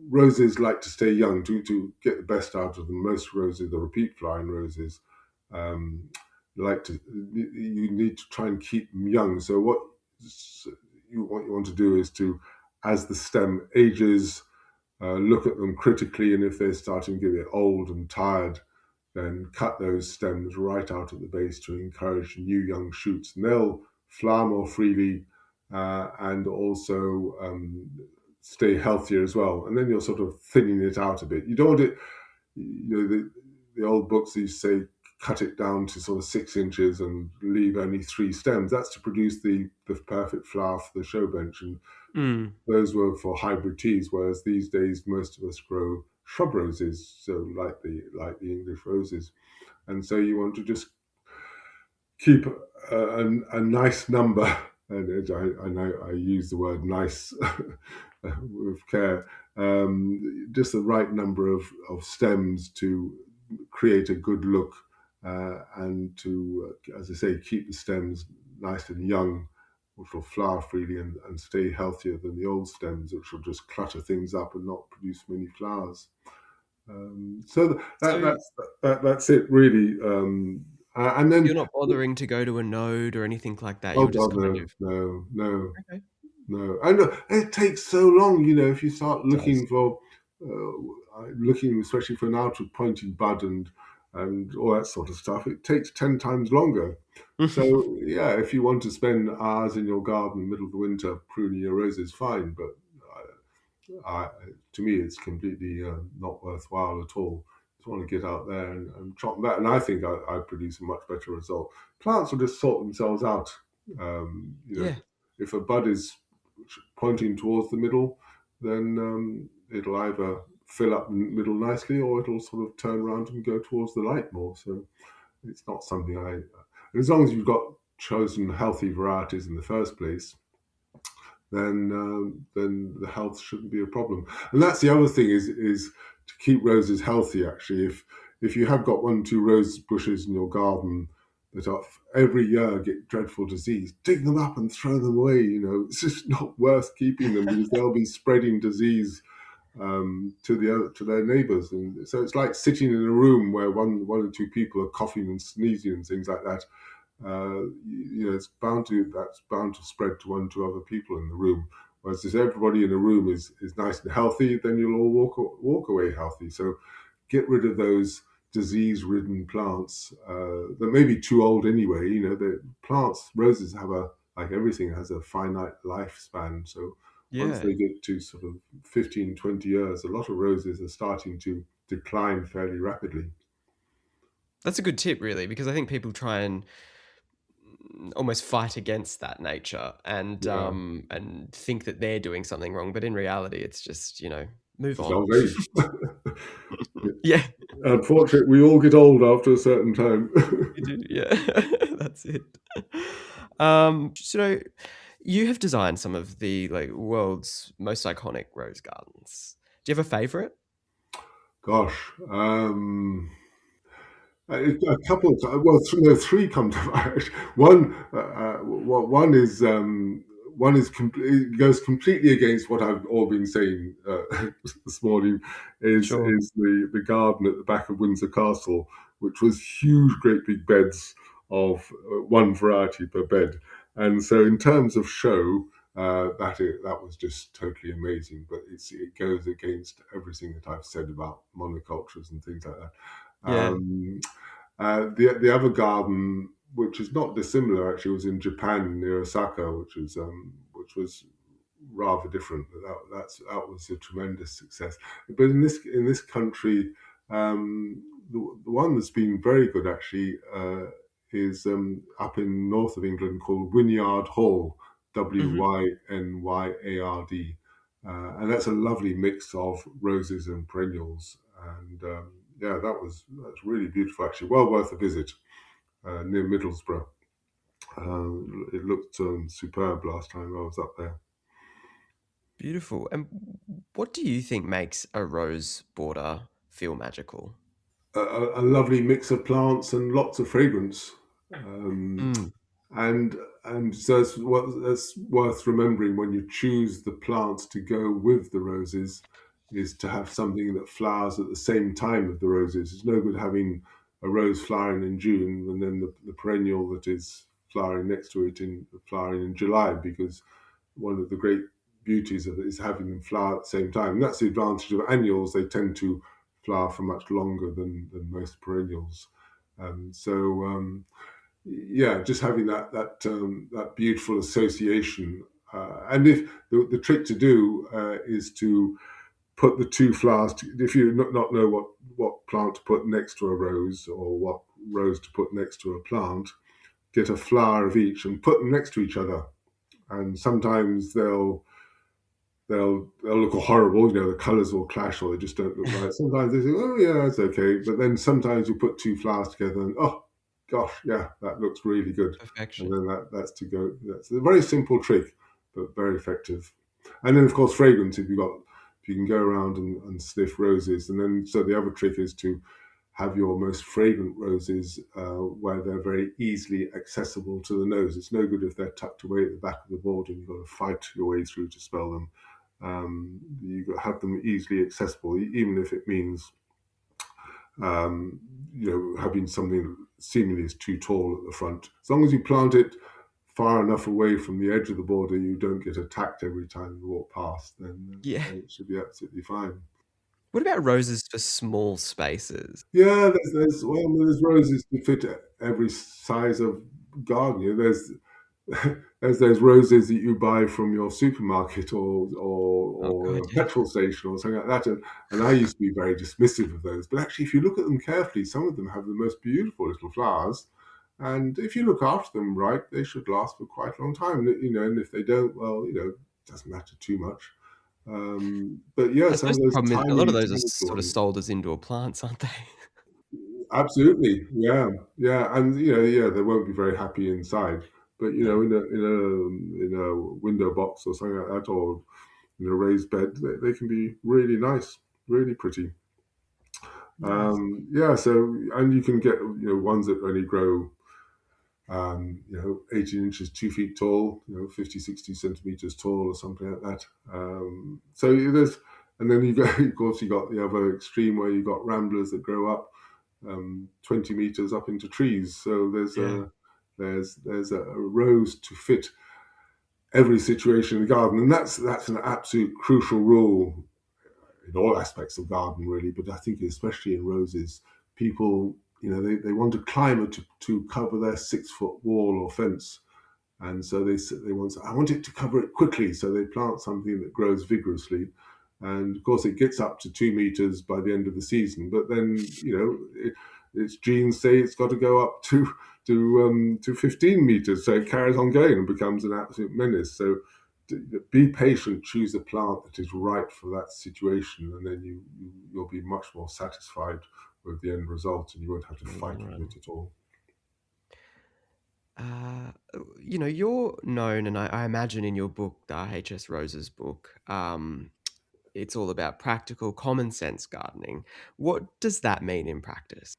roses like to stay young to get the best out of them. Most roses, the repeat flowering roses, um, you need to try and keep them young. So what you want to do is to, as the stem ages, look at them critically, and if they're starting to get old and tired, then cut those stems right out at the base to encourage new young shoots, and they'll flower more freely and also stay healthier as well. And then you're sort of thinning it out a bit. You don't want it, the old books used to say cut it down to sort of 6 inches and leave only three stems. That's to produce the perfect flower for the show bench. And Mm. those were for hybrid teas, whereas these days most of us grow shrub roses, so like the English roses. And so you want to just keep a nice number, and I know I use the word nice with care, just the right number of stems to create a good look, and to, as I say, keep the stems nice and young, which will flower freely and stay healthier than the old stems, which will just clutter things up and not produce many flowers. So So that's it really. And you're then, not bothering to go to a node or anything like that. oh You're just God, kind no, of no, no, okay. no. And it takes so long, if you start It does. looking especially for an outward pointing bud and all that sort of stuff, it takes 10 times longer. So yeah, if you want to spend hours in your garden in the middle of the winter pruning your roses, fine, but I, to me, it's completely not worthwhile at all. Just want to get out there and chop them back, and I think I produce a much better result. Plants will just sort themselves out. Um, you know, Yeah. if a bud is pointing towards the middle, then it'll either fill up the middle nicely, or it'll sort of turn around and go towards the light more. So it's not something as long as you've got chosen healthy varieties in the first place, then the health shouldn't be a problem. And that's the other thing is to keep roses healthy. Actually, if you have got 1 or 2 rose bushes in your garden that are every year get dreadful disease, dig them up and throw them away. It's just not worth keeping them, because they'll be spreading disease to their neighbours. And so it's like sitting in a room where one or two people are coughing and sneezing and things like that. That's bound to spread to 1 or 2 other people in the room. Whereas if everybody in the room is nice and healthy, then you'll all walk away healthy. So get rid of those disease-ridden plants that may be too old anyway. The plants, roses have like everything, has a finite lifespan. So once Yeah. they get to sort of 15, 20 years, a lot of roses are starting to decline fairly rapidly. That's a good tip, really, because I think people try and almost fight against that nature Yeah, and think that they're doing something wrong, but in reality, it's just move just on. old age. Yeah, Unfortunately, we all get old after a certain time. you do. Yeah, that's it. So you have designed some of the world's most iconic rose gardens. Do you have a favorite? Gosh, a couple of times. Well, no, three come to mind. One, one is it goes completely against what I've all been saying this morning. Sure. Is the garden at the back of Windsor Castle, which was huge, great big beds of one variety per bed, and so in terms of show. That was just totally amazing, but it goes against everything that I've said about monocultures and things like that. Yeah. The other garden, which is not dissimilar, actually, was in Japan near Osaka, which was rather different. That was a tremendous success. But in this country, the one that's been very good actually is up in north of England called Wynyard Hall, Hmm. Wynyard, and that's a lovely mix of roses and perennials. And yeah, that's really beautiful actually. Well worth a visit near Middlesbrough. It looked superb last time I was up there. Beautiful. And what do you think makes a rose border feel magical? A lovely mix of plants and lots of fragrance. Um, Mm. and so that's worth remembering when you choose the plants to go with the roses is to have something that flowers at the same time of the roses. It's no good having a rose flowering in June and then the perennial that is flowering next to it in flowering in July, because one of the great beauties of it is having them flower at the same time. And that's the advantage of annuals. They tend to flower for much longer than most perennials. So yeah, just having that beautiful association. And if the trick to do is to put the two flowers. If you not know what plant to put next to a rose or what rose to put next to a plant, get a flower of each and put them next to each other. And sometimes they'll look horrible. You know, the colours will clash or they just don't look right. Sometimes they think, oh yeah, it's okay. But then sometimes you put two flowers together and oh gosh, yeah, that looks really good. And Perfection. then that's to go. That's a very simple trick, but very effective. And then of course fragrance. If you can go around and sniff roses, and then so the other trick is to have your most fragrant roses where they're very easily accessible to the nose. It's no good if they're tucked away at the back of the board and you've got to fight your way through to smell them. You have them easily accessible, even if it means um, having something seemingly is too tall at the front. As long as you plant it far enough away from the edge of the border, you don't get attacked every time you walk past. Yeah. Then it should be absolutely fine. What about roses for small spaces? Yeah, there's roses to fit every size of garden. You know, there's those roses that you buy from your supermarket Oh or God, a yeah. petrol station or something like that. And I used to be very dismissive of those. But actually, if you look at them carefully, some of them have the most beautiful little flowers. And if you look after them right, they should last for quite a long time. You know, and if they don't, well, it doesn't matter too much. But yeah, I some suppose of the those problem is a lot of tiny, those are tiny sort of ones. sold as indoor plants, aren't they? Absolutely, yeah, yeah, and yeah, they won't be very happy inside. But No. in a window box or something like that, or in a raised bed, they can be really nice, really pretty. Nice. Yeah, so and you can get ones that only grow 18 inches, 2 feet tall, 50, 60 centimeters tall or something like that. So there's, and then you got, of course, you got the other extreme where you got ramblers that grow up 20 meters up into trees. So Yeah. there's a rose to fit every situation in the garden, and that's an absolute crucial rule in all aspects of garden, really. But I think especially in roses, people they want a climber to cover their 6 foot wall or fence, and so they want, I want it to cover it quickly, so they plant something that grows vigorously. And of course, it gets up to 2 meters by the end of the season. But then, its genes say it's got to go up to 15 meters, so it carries on going and becomes an absolute menace. So be patient, choose a plant that is right for that situation, and then you'll be much more satisfied with the end result, and you won't have to In the fight long with run. it at all. Uh, you're known, and I imagine in your book, the RHS Roses book, it's all about practical, common sense gardening. What does that mean in practice?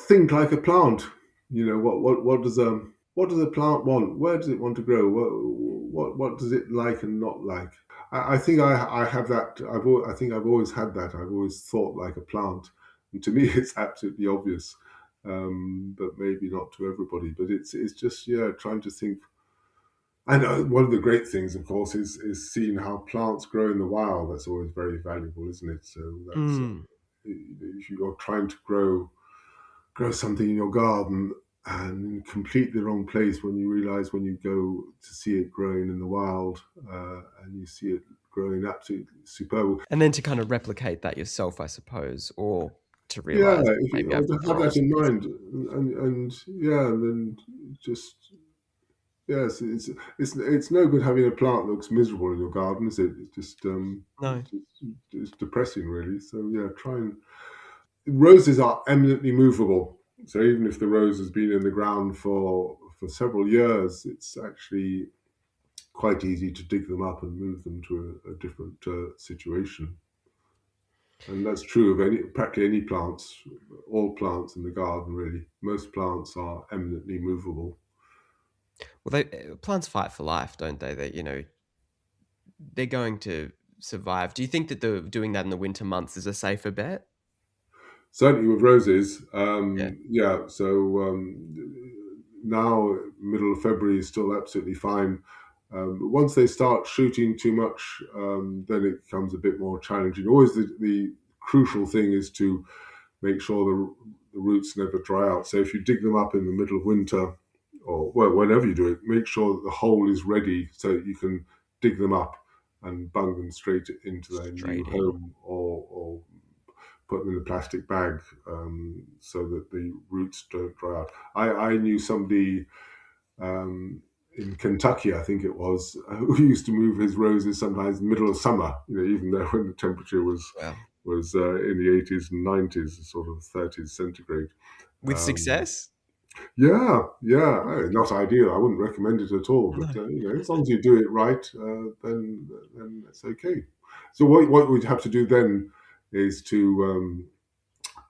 Think like a plant. What does a plant want? Where does it want to grow? What does it like and not like? I think I have that. I think I've always had that. I've always thought like a plant, and to me, it's absolutely obvious, but maybe not to everybody. But it's just, yeah, trying to think. And one of the great things, of course, is seeing how plants grow in the wild. That's always very valuable, isn't it? So that's Mm. if you're trying to grow something in your garden and in completely the wrong place, when you realize when you go to see it growing in the wild, and you see it growing absolutely superb. And then to kind of replicate that yourself, I suppose, or to Yeah, realize if you, maybe or I've to got the have wrong that in species. mind, and yeah, and then just, yes, it's no good having a plant that looks miserable in your garden, is it? It's just No. it's depressing, really. So yeah, try and roses are eminently movable. So even if the rose has been in the ground for several years, it's actually quite easy to dig them up and move them to a different situation. And that's true of practically any plants, all plants in the garden, really. Most plants are eminently movable. Well, plants fight for life, don't they? They're going to survive. Do you think that doing that in the winter months is a safer bet? Certainly with roses, Yeah. yeah. So now, middle of February is still absolutely fine. But once they start shooting too much, then it becomes a bit more challenging. Always the crucial thing is to make sure the roots never dry out. So if you dig them up in the middle of winter, or well, whenever you do it, make sure that the hole is ready so that you can dig them up and bung them straight into their new Straight in. home, or put them in a plastic bag, so that the roots don't dry out. I knew somebody, um, in Kentucky, I think it was, who used to move his roses sometimes in the middle of summer. Even though when the temperature Well, was in the 80s and 90s, sort of 30s centigrade. with Um, success? yeah, yeah, not ideal. I wouldn't recommend it at all. No. But as long as you do it right, then it's okay. So what we'd have to do then is to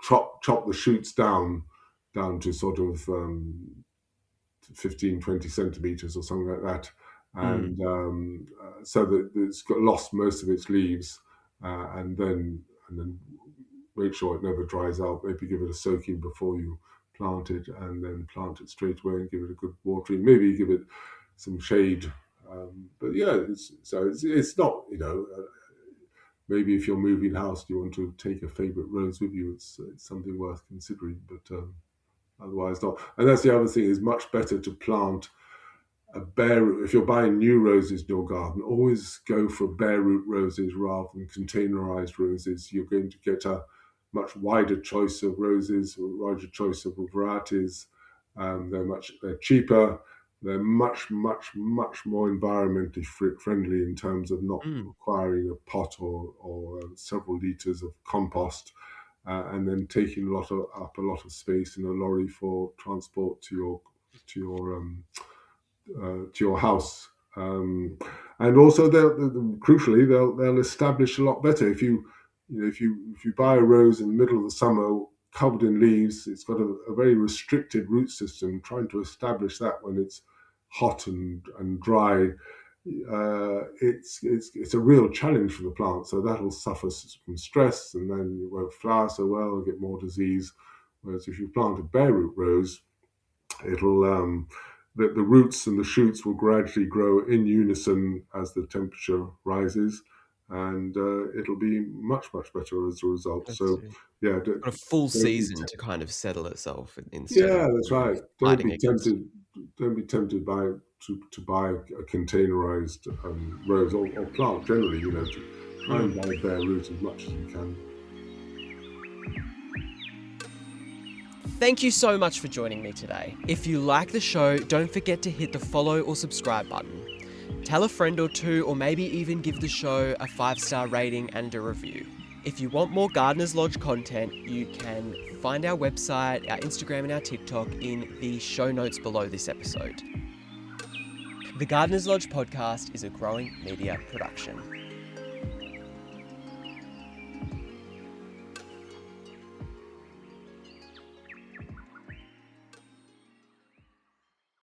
chop the shoots down to sort of 15, 20 centimeters or something like that, Mm. and so that it's got lost most of its leaves, and then make sure it never dries out. Maybe give it a soaking before you plant it, and then plant it straight away and give it a good watering. Maybe give it some shade. But yeah, it's not, maybe if you're moving house, you want to take a favourite rose with you. It's something worth considering, but otherwise not. And that's the other thing: is much better to plant a bare root. If you're buying new roses in your garden, always go for bare root roses rather than containerized roses. You're going to get a much wider choice of roses, a wider choice of varieties. They're cheaper. They're much more environmentally friendly in terms of not Mm. requiring a pot or several liters of compost, and then taking up a lot of space in a lorry for transport to your to your house. And also, crucially, they'll establish a lot better if you buy a rose in the middle of the summer covered in leaves. It's got a very restricted root system. Trying to establish that when it's hot and dry, it's a real challenge for the plant. So that'll suffer from stress, and then it won't flower so well and get more disease. Whereas if you plant a bare root rose, it'll the roots and the shoots will gradually grow in unison as the temperature rises, and it'll be much better as a result. That's So yeah, got a full don't be season to kind of settle itself instead of yeah, that's right. Don't fighting be against. tempted. Don't be tempted to buy a containerized rose, or plant generally. To try and Mm. buy bare root as much as you can. Thank you so much for joining me today. If you like the show, don't forget to hit the follow or subscribe button. Tell a friend or two, or maybe even give the show a 5-star rating and a review. If you want more Gardener's Lodge content, you can find our website, our Instagram and our TikTok in the show notes below this episode. The Gardener's Lodge podcast is a growing media production.